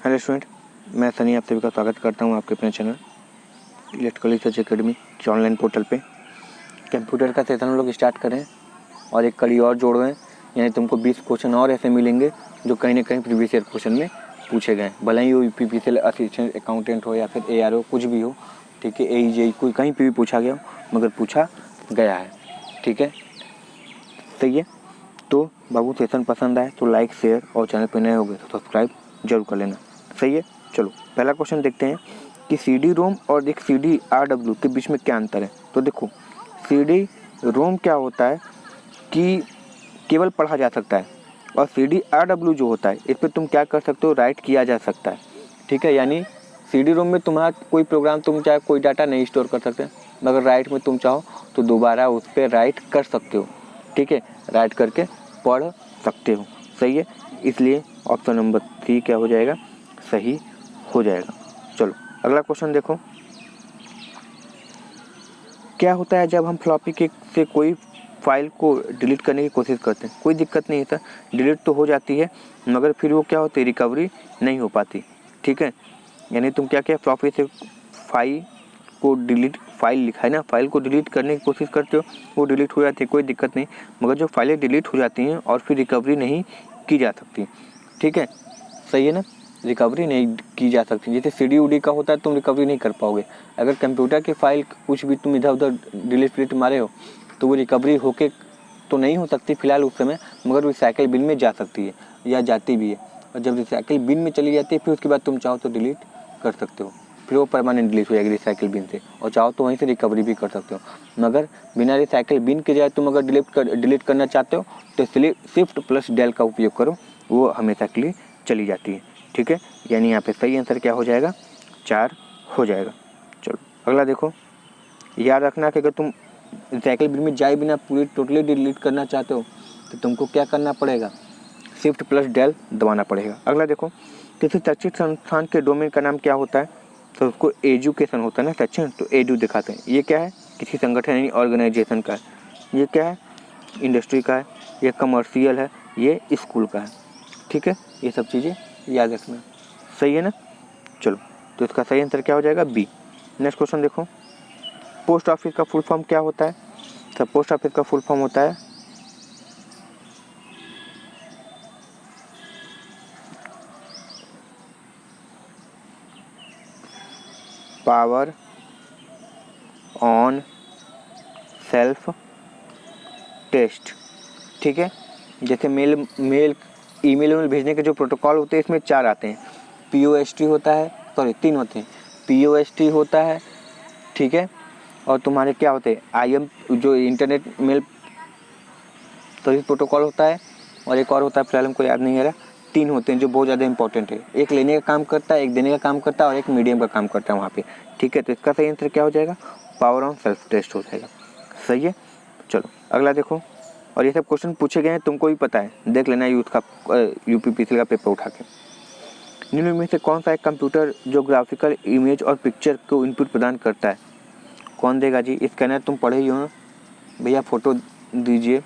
Hello student, मैं सनी आप सभी का स्वागत करता हूं आपके अपने चैनल इलेक्ट्रिकल रिसर्च एकेडमी के ऑनलाइन पोर्टल पे। कंप्यूटर का सेशन हम लोग स्टार्ट करें और एक कड़ी और जोड़ रहे हैं, यानी तुमको 20 क्वेश्चन और ऐसे मिलेंगे जो कहीं ना कहीं प्रीवियस ईयर क्वेश्चन में पूछे गए, भले ही वो यूपीपीसीएल असिस्टेंट अकाउंटेंट हो या फिर एआरओ कुछ भी हो, ठीक है, एईजेई कोई कहीं पर भी पूछा गया हो, मगर पूछा गया है, ठीक है, सही है। तो बाबू सेशन पसंद आए तो लाइक शेयर और चैनल पर नए हो गए तो सब्सक्राइब जरूर कर लेना, सही है। चलो पहला क्वेश्चन देखते हैं कि सी डी रोम और एक सी डी आर डब्ल्यू के बीच में क्या अंतर है। तो देखो, सी डी रोम क्या होता है कि केवल पढ़ा जा सकता है, और सी डी आर डब्ल्यू जो होता है इस पर तुम क्या कर सकते हो, राइट किया जा सकता है, ठीक है। यानी सी डी रोम में तुम्हारा कोई प्रोग्राम तुम चाहे कोई डाटा नहीं स्टोर कर सकते, मगर राइट में तुम चाहो तो दोबारा उस पर राइट कर सकते हो, ठीक है, राइट करके पढ़ सकते हो, सही है। इसलिए ऑप्शन नंबर 3 क्या हो जाएगा, सही हो जाएगा। चलो अगला क्वेश्चन देखो, क्या होता है जब हम फ्लॉपी के से कोई फाइल को डिलीट करने की कोशिश करते हैं। कोई दिक्कत नहीं है सर, डिलीट तो हो जाती है मगर फिर वो क्या होती है, रिकवरी नहीं हो पाती, ठीक है। यानी तुम क्या क्या फ्लॉपी से फाइल को डिलीट, फाइल लिखा है ना, फाइल को डिलीट करने की कोशिश करते हो, वो डिलीट हो जाती है, कोई दिक्कत नहीं, मगर जो फाइलें डिलीट हो जाती हैं और फिर रिकवरी नहीं की जा सकती, ठीक है, सही है ना, रिकवरी नहीं की जा सकती। जैसे सीडी उडी का होता है तुम रिकवरी नहीं कर पाओगे। अगर कंप्यूटर की फाइल कुछ भी तुम इधर उधर डिलीट मारे हो तो वो रिकवरी होके तो नहीं हो सकती फिलहाल उस समय, मगर रिसाइकिल बिन में जा सकती है या जाती भी है, और जब रिसाइकिल बिन में चली जाती है फिर उसके बाद तुम चाहो तो डिलीट कर सकते हो, फिर वो परमानेंट डिलीट हो जाएगी रिसाइकिल बिन से, और चाहो तो वहीं से रिकवरी भी कर सकते हो। मगर बिना रिसाइकिल बिन के जाए तुम अगर डिलीट करना चाहते हो तो शिफ्ट प्लस डेल का उपयोग करो, वो हमेशा के लिए चली जाती है, ठीक है। यानी यहाँ पे सही आंसर क्या हो जाएगा, 4 हो जाएगा। चलो अगला देखो, याद रखना कि अगर तुम रिसाइकिल बिन में जाए बिना पूरी टोटली डिलीट करना चाहते हो तो तुमको क्या करना पड़ेगा, शिफ्ट प्लस डेल दबाना पड़ेगा। अगला देखो, किसी शैक्षिक संस्थान के डोमेन का नाम क्या होता है, तो उसको एजुकेशन होता है ना, सेक्शन, तो एडू दिखाते हैं। ये क्या है, किसी संगठन यानी ऑर्गेनाइजेशन का है। ये क्या है, इंडस्ट्री का है। ये कमर्शियल है, ये स्कूल का है, ठीक है। ये सब चीज़ें याद रखना, सही है ना। चलो तो इसका सही आंसर क्या हो जाएगा, बी। नेक्स्ट क्वेश्चन देखो, पोस्ट ऑफिस का फुल फॉर्म क्या होता है। तो पोस्ट ऑफिस का फुल फॉर्म होता है पावर ऑन सेल्फ टेस्ट, ठीक है। जैसे मेल ईमेल भेजने के जो प्रोटोकॉल होते हैं इसमें 4 आते हैं। POST होता है, सॉरी 3 होते हैं, POST होता है, ठीक है, और तुम्हारे क्या होते हैं, IM जो इंटरनेट मेल सर्विस प्रोटोकॉल होता है, और एक और होता है फिलहाल हमको याद नहीं आ रहा। 3 होते हैं जो बहुत ज़्यादा इंपॉर्टेंट है, एक लेने का काम करता है, एक देने का काम करता है, और एक मीडियम का काम करता है वहाँ पे, ठीक है। तो इसका सही आंसर क्या हो जाएगा, पावर ऑन सेल्फ टेस्ट हो जाएगा, सही है। चलो अगला देखो, और ये सब क्वेश्चन पूछे गए हैं, तुमको भी पता है, देख लेना यूपीपीसीएल का पेपर उठा के। निम्न में से कौन सा एक कंप्यूटर जो ग्राफिकल इमेज और पिक्चर को इनपुट प्रदान करता है, कौन देगा जी। स्कैनर तुम पढ़े ही हो ना भैया, फ़ोटो दीजिए,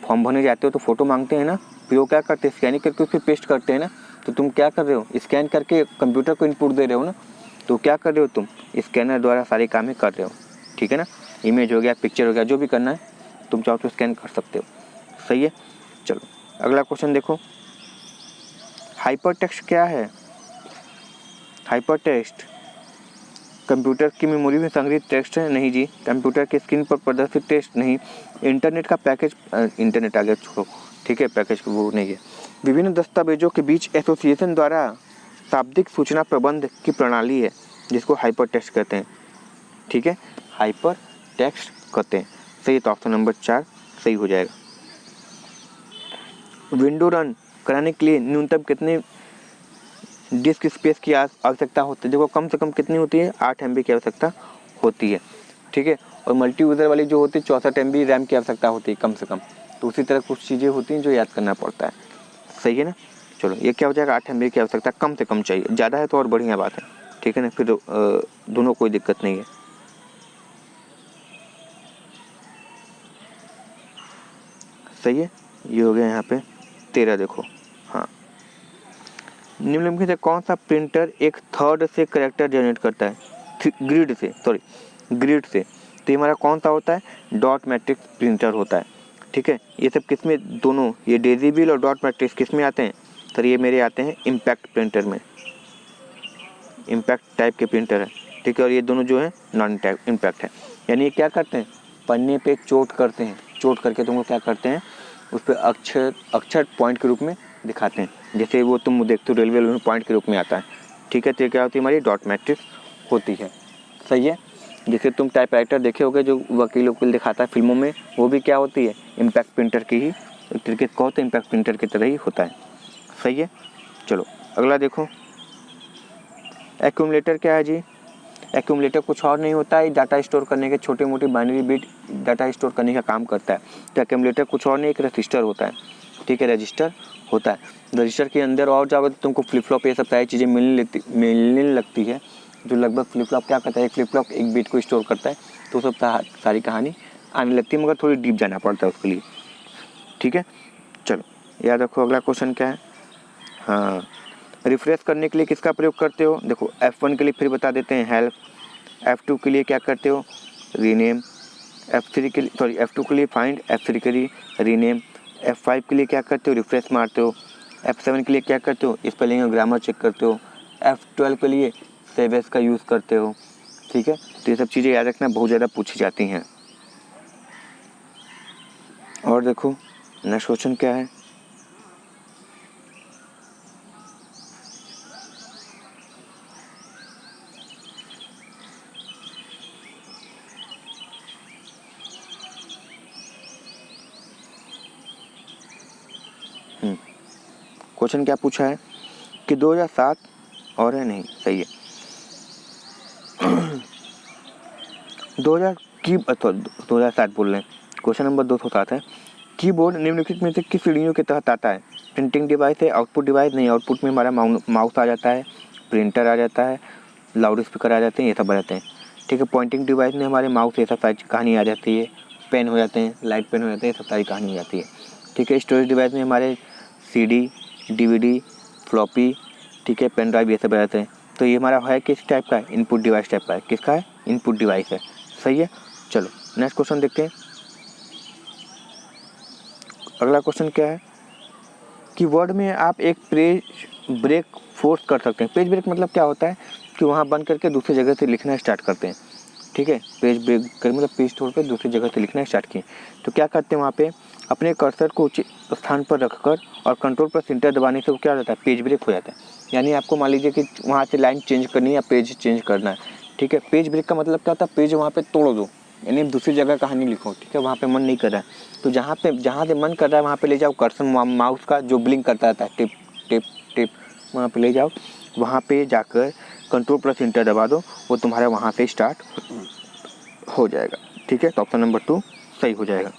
फॉर्म भरने जाते हो तो फ़ोटो मांगते हैं ना, फिर वो क्या करते हैं, स्कैनिंग करके उसको पेस्ट करते हैं ना। तो तुम क्या कर रहे हो, स्कैन करके कंप्यूटर को इनपुट दे रहे हो ना, तो क्या कर रहे हो तुम, स्कैनर द्वारा सारे काम कर रहे हो, ठीक है ना। इमेज हो गया, पिक्चर हो गया, जो भी करना है तुम चाहो तो स्कैन कर सकते हो, सही है। चलो अगला क्वेश्चन देखो, हाइपर टेक्स्ट क्या है। हाइपर टेक्स्ट कंप्यूटर की मेमोरी में संग्रहित टेक्स्ट है, नहीं जी। कंप्यूटर की स्क्रीन पर प्रदर्शित टेक्स्ट नहीं। इंटरनेट का पैकेज, इंटरनेट आगे छोड़ो, ठीक है, पैकेज वो नहीं है। विभिन्न दस्तावेजों के बीच एसोसिएशन द्वारा शाब्दिक सूचना प्रबंध की प्रणाली है जिसको हाइपर टेक्स्ट कहते हैं, ठीक है, हाइपर टेक्स्ट कहते हैं, सही। तो ऑप्शन नंबर 4 सही हो जाएगा। विंडो रन कराने के लिए न्यूनतम कितने डिस्क स्पेस की आवश्यकता होती है। देखो कम से कम कितनी होती है, 8 MB की आवश्यकता होती है, ठीक है। और मल्टी यूज़र वाली जो होती है 64 MB रैम की आवश्यकता होती है कम से कम। तो उसी तरह कुछ चीज़ें होती हैं जो याद करना पड़ता है, सही है ना। चलो ये क्या हो जाएगा, 8 MB की आवश्यकता कम से कम चाहिए, ज़्यादा है तो और बढ़िया बात है, ठीक है ना, फिर दोनों कोई दिक्कत नहीं है, सही है। ये हो गया यहाँ पे 13 देखो, हाँ। निम्नलिखित से कौन सा प्रिंटर एक थर्ड से करेक्टर जनरेट करता है, ग्रिड से, तो ये हमारा कौन सा होता है, डॉट मैट्रिक्स प्रिंटर होता है। ठीक है, ये सब किस में, दोनों ये डेजीबल और डॉट मैट्रिक्स किस में आते हैं, तो ये मेरे आते हैं इम्पैक्ट प्रिंटर में, इम्पैक्ट टाइप के प्रिंटर है। ठीक है, और ये दोनों जो है नॉन टाइप इम्पैक्ट है। यानी ये क्या करते हैं, पन्ने पे चोट करते हैं, चोट करके तुमको क्या करते हैं, उस पर अक्षर पॉइंट के रूप में दिखाते हैं। जैसे वो तुम देखते हो रेलवे में पॉइंट के रूप में आता है। ठीक है, तो क्या होती है, हमारी डॉट मैट्रिक्स होती है। सही है, जैसे तुम टाइपराइटर देखे होगे जो वकील दिखाता है फिल्मों में, वो भी क्या होती है, इम्पैक्ट प्रिंटर की ही एक तरीके कहो तो इम्पैक्ट प्रिंटर की तरह ही होता है। सही है, चलो अगला देखो, एक्यूमुलेटर क्या है जी। एक्यूमुलेटर कुछ और नहीं होता है, डाटा स्टोर करने के, छोटे मोटे बाइनरी बिट डाटा स्टोर करने का काम करता है। तो एक्यूमुलेटर कुछ और नहीं, एक रजिस्टर होता है। ठीक है, रजिस्टर होता है। रजिस्टर के अंदर और जाओगे तो तुमको फ्लिप फ्लॉप ये सब सारी चीज़ें मिलने लगती है, जो लगभग फ्लिप फ्लॉप क्या करता है, एक फ्लिप फ्लॉप एक बिट को स्टोर करता है, तो सब सारी कहानी आने लगती है, मगर थोड़ी डीप जाना पड़ता है उसके लिए। ठीक है, चलो याद रखो अगला क्वेश्चन क्या है। हाँ, रिफ्रेश करने के लिए किसका प्रयोग करते हो, देखो F1 के लिए फिर बता देते हैं हेल्प, F2 के लिए क्या करते हो, रीनेम, F3 के लिए F2 के लिए फाइंड, F3 के लिए रीनेम, F5 के लिए क्या करते हो, रिफ्रेश मारते हो, F7 के लिए क्या करते हो, स्पेलिंग और ग्रामर चेक करते हो, F12 के लिए सेव एज का यूज़ करते हो। ठीक है, तो ये सब चीज़ें याद रखना, बहुत ज़्यादा पूछी जाती हैं। और देखो नेक्स्ट क्वेश्चन क्या है, क्वेश्चन क्या पूछा है कि 2007 और है नहीं, सही है 2007 बोल रहे हैं। क्वेश्चन नंबर 207 है, कीबोर्ड निम्नलिखित में से किस श्रेणियों के तहत आता है, प्रिंटिंग डिवाइस है, आउटपुट डिवाइस नहीं, आउटपुट में हमारा माउस आ जाता है, प्रिंटर आ जाता है, लाउड स्पीकर आ जाते हैं, ये सब आ जाते हैं। ठीक है, पॉइंटिंग डिवाइस में हमारे माउस ये सब सारी कहानी आ जाती है, पेन हो जाते हैं, लाइट पेन हो जाते हैं, ये सब सारी कहानी हो जाती है। ठीक है, स्टोरेज डिवाइस में हमारे CD, DVD, फ्लॉपी, ठीक है, पेन ड्राइव ये सब आ जाते हैं। तो ये हमारा है किस टाइप का है, इनपुट डिवाइस टाइप का है, किसका है, इनपुट डिवाइस है। सही है, चलो नेक्स्ट क्वेश्चन देखते हैं। अगला क्वेश्चन क्या है कि वर्ड में आप एक पेज ब्रेक फोर्स कर सकते हैं। पेज ब्रेक मतलब क्या होता है कि वहाँ बंद करके दूसरी जगह से लिखना स्टार्ट करते हैं। ठीक है, पेज ब्रेक कर मतलब पेज छोड़ कर दूसरी जगह से लिखना स्टार्ट किए, तो क्या करते हैं वहाँ पे अपने कर्सर को उचित स्थान पर रखकर और कंट्रोल प्लस इंटर दबाने से वो क्या हो जाता है, पेज ब्रेक हो जाता है। यानी आपको मान लीजिए कि वहाँ से लाइन चेंज करनी है या पेज चेंज करना है। ठीक है, पेज ब्रेक का मतलब क्या होता है, पेज वहाँ पे तोड़ दो, यानी दूसरी जगह कहानी लिखो। ठीक है, वहाँ पे मन नहीं कर रहा है तो जहाँ से मन कर रहा है वहाँ पे ले जाओ कर्सर, माउस का जो ब्लिंक करता रहता है टिप टिप टिप, वहाँ पे ले जाओ, वहाँ पे जाकर कंट्रोल प्लस इंटर दबा दो, वो तुम्हारा वहाँ से स्टार्ट हो जाएगा। ठीक है, तो ऑप्शन नंबर 2 सही हो जाएगा।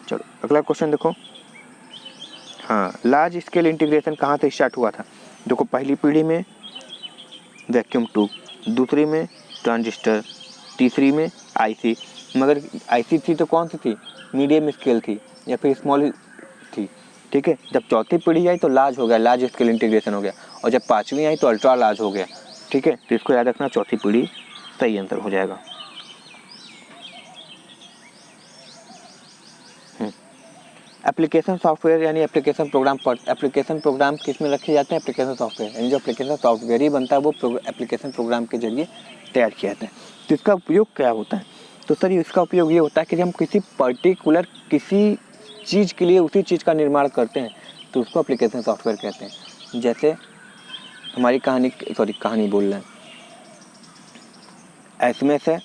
चलो अगला क्वेश्चन देखो, हाँ, लार्ज स्केल इंटीग्रेशन कहाँ से स्टार्ट हुआ था। देखो पहली पीढ़ी में वैक्यूम ट्यूब, दूसरी में ट्रांजिस्टर, तीसरी में आईसी, मगर आईसी थी तो कौन सी थी, मीडियम स्केल थी या फिर स्मॉल थी। ठीक है, जब चौथी पीढ़ी आई तो लार्ज हो गया, लार्ज स्केल इंटीग्रेशन हो गया, और जब पाँचवीं आई तो अल्ट्रा लार्ज हो गया। ठीक है, तो इसको याद रखना, चौथी पीढ़ी सही आंसर हो जाएगा। एप्लीकेशन सॉफ्टवेयर यानी एप्लीकेशन प्रोग्राम पर, एप्लीकेशन प्रोग्राम किस में रखे जाते हैं, एप्लीकेशन सॉफ्टवेयर, यानी जो एप्लीकेशन सॉफ्टवेयर ही बनता है वो एप्लीकेशन प्रोग्राम के जरिए तैयार किया जाता है। तो इसका उपयोग क्या होता है, तो सर इसका उपयोग ये होता है कि हम किसी पर्टिकुलर किसी चीज़ के लिए उसी चीज़ का निर्माण करते हैं तो उसको एप्लीकेशन सॉफ्टवेयर कहते हैं। जैसे हमारी कहानी बोल रहे हैं, SMS है,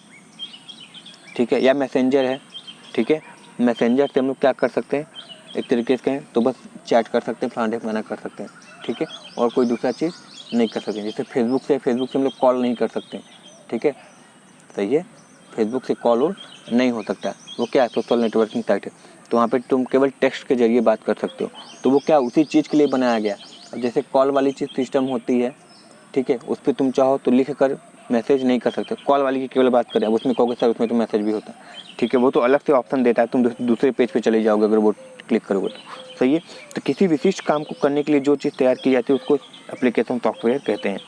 ठीक है, या मैसेंजर है। ठीक है, मैसेंजर से हम लोग क्या कर सकते हैं, एक तरीके से कहें तो बस चैट कर सकते हैं, फलाना ढिमकाना कर सकते हैं। ठीक है, और कोई दूसरा चीज़ नहीं कर सकते। जैसे फेसबुक से हम लोग कॉल नहीं कर सकते। ठीक है, सही है, फेसबुक से कॉल और नहीं हो सकता, वो क्या है, सोशल नेटवर्किंग साइट है, तो वहाँ पे तुम केवल टेक्स्ट के जरिए बात कर सकते हो, तो वो क्या उसी चीज़ के लिए बनाया गया। अब जैसे कॉल वाली चीज़ सिस्टम होती है, ठीक है, उस पर तुम चाहो तो लिख कर मैसेज नहीं कर सकते, कॉल वाली की केवल बात करें, अब उसमें कहोगे सर उसमें तो मैसेज भी होता है। ठीक है, वो तो अलग से ऑप्शन देता है, तुम दूसरे पेज पे चले जाओगे अगर वो क्लिक करोगे तो। सही है। तो किसी विशिष्ट काम को करने के लिए जो चीज़ तैयार की जाती है उसको एप्लीकेशन सॉफ्टवेयर कहते हैं,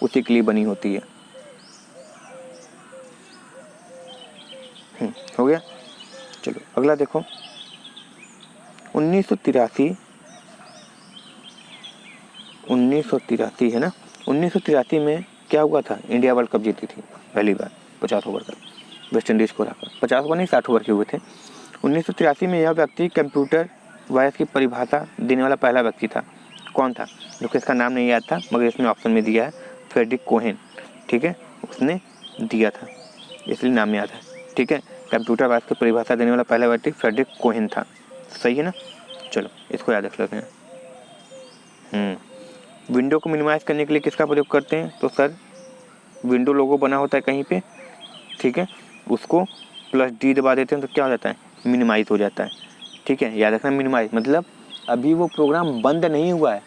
उसी के लिए बनी होती है। हो गया। चलो अगला देखो, 1983 है ना। 1983 में क्या हुआ था, इंडिया वर्ल्ड कप जीती थी पहली बार 50 ओवर का, वेस्ट इंडीज को हराकर। 50 ओवर नहीं 60 ओवर के हुए थे। 1983 में यह व्यक्ति कंप्यूटर वायरस की परिभाषा देने वाला पहला व्यक्ति था। कौन था, जो कि इसका नाम नहीं याद था मगर इसमें ऑप्शन में दिया है, फ्रेडरिक कोहेन। ठीक है, उसने दिया था इसलिए नाम याद है। ठीक है, कंप्यूटर वायरस की परिभाषा देने वाला पहला व्यक्ति फ्रेडरिक कोहेन था। सही है ना। चलो इसको याद रख लेते हैं। विंडो को मिनिमाइज करने के लिए किसका प्रयोग करते हैं, तो सर विंडो लोगो बना होता है कहीं पे, ठीक है, उसको +D दबा देते हैं तो क्या हो जाता है, मिनिमाइज हो जाता है। ठीक है, याद रखना मिनिमाइज मतलब अभी वो प्रोग्राम बंद नहीं हुआ है।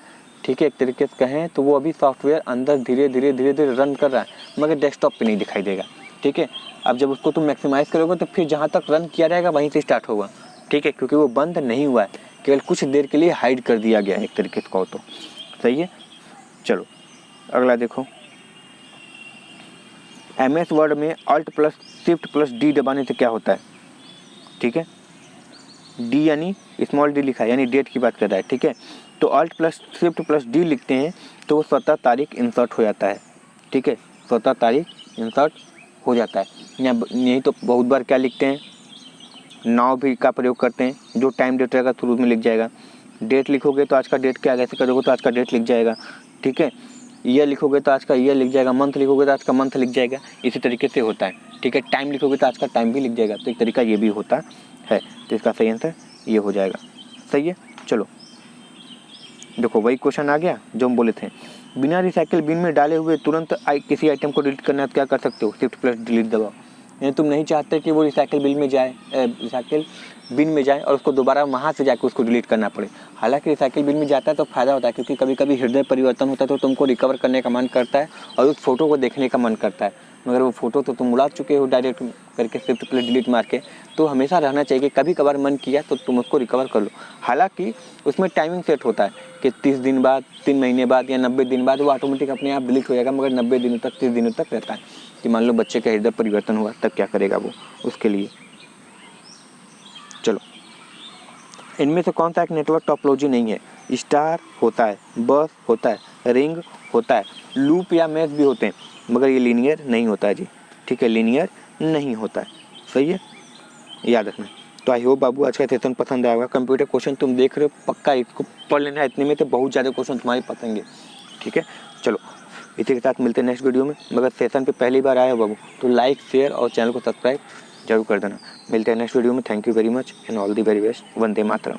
ठीक है, एक तरीके से कहें तो वो अभी सॉफ्टवेयर अंदर धीरे धीरे रन कर रहा है मगर डेस्कटॉप पे नहीं दिखाई देगा। ठीक है, अब जब उसको तुम मैक्सिमाइज करोगे तो फिर जहाँ तक रन किया जाएगा वहीं से स्टार्ट होगा। ठीक है, क्योंकि वो बंद नहीं हुआ है, केवल कुछ देर के लिए हाइड कर दिया गया है एक तरीके से कहो तो। सही है। चलो अगला देखो, MS वर्ड में Alt+Shift+D दबाने से क्या होता है। ठीक है, D यानी स्मॉल d लिखा है यानी डेट की बात कर रहा है। ठीक है, तो Alt+Shift+D लिखते हैं तो वो स्वतः तारीख इंसर्ट हो जाता है। ठीक है, स्वतः तारीख इंसर्ट हो जाता है। यही तो बहुत बार क्या लिखते हैं, नाउ भी का प्रयोग करते हैं, जो टाइम डेट रहेगा शुरू में लिख जाएगा। डेट लिखोगे तो आज का डेट क्या, ऐसे करोगे तो आज का डेट लिख जाएगा। ठीक है, ईयर लिखोगे तो आज का ईयर लिख जाएगा, मंथ लिखोगे तो आज का मंथ लिख जाएगा। इसी तरीके से होता है। ठीक है, टाइम लिखोगे तो आज का टाइम भी लिख जाएगा। तो एक तरीका ये भी होता है। तो इसका सही आंसर ये हो जाएगा। सही है। चलो देखो वही क्वेश्चन आ गया जो हम बोले थे, बिना रिसाइकिल बिन में डाले हुए तुरंत किसी आइटम को डिलीट करना है तो क्या कर सकते हो, Shift+ डिलीट दबाओ। यानी तुम नहीं चाहते कि वो रिसाइकिल बिन में जाए, रिसाइकिल बिन में जाए और उसको दोबारा वहाँ से जाकर उसको डिलीट करना पड़े। हालांकि रिसाइकिल बिन में जाता है तो फ़ायदा होता है, क्योंकि कभी कभी हृदय परिवर्तन होता है तो तुमको रिकवर करने का मन करता है और उस फोटो को देखने का मन करता है, मगर वो फोटो तो तुम उड़ा चुके हो डायरेक्ट करके Shift+ डिलीट मार के। तो हमेशा रहना चाहिए कि कभी कभार मन किया तो तुम उसको रिकवर कर लो। हालांकि उसमें टाइमिंग सेट होता है कि 30 दिन बाद, 3 महीने बाद या 90 दिन बाद वो ऑटोमेटिक अपने आप डिलीट हो जाएगा, मगर 90 दिनों तक, 30 दिनों तक रहता है कि मान लो बच्चे का हृदय परिवर्तन हुआ तब क्या करेगा वो उसके लिए। चलो इनमें से कौन सा एक नेटवर्क टोपोलॉजी नहीं है, स्टार होता है, बस होता है, रिंग होता है, लूप या मैश भी होते हैं, मगर ये लीनियर नहीं होता है जी। ठीक है, लीनियर नहीं होता है। सही है, याद रखना। तो आई होप बाबू आज का सेशन पसंद आएगा। कंप्यूटर क्वेश्चन तुम देख रहे हो, पक्का इसको पढ़ लेना, इतने में तो बहुत ज़्यादा क्वेश्चन तुम्हारे पतेंगे। ठीक है, चलो इसी के साथ मिलते हैं नेक्स्ट वीडियो में। मगर सेशन पे पहली बार आए हो बाबू तो लाइक, शेयर और चैनल को सब्सक्राइब जरूर कर देना। मिलते हैं नेक्स्ट वीडियो में। Thank you very much and all the very best. Vande Mataram.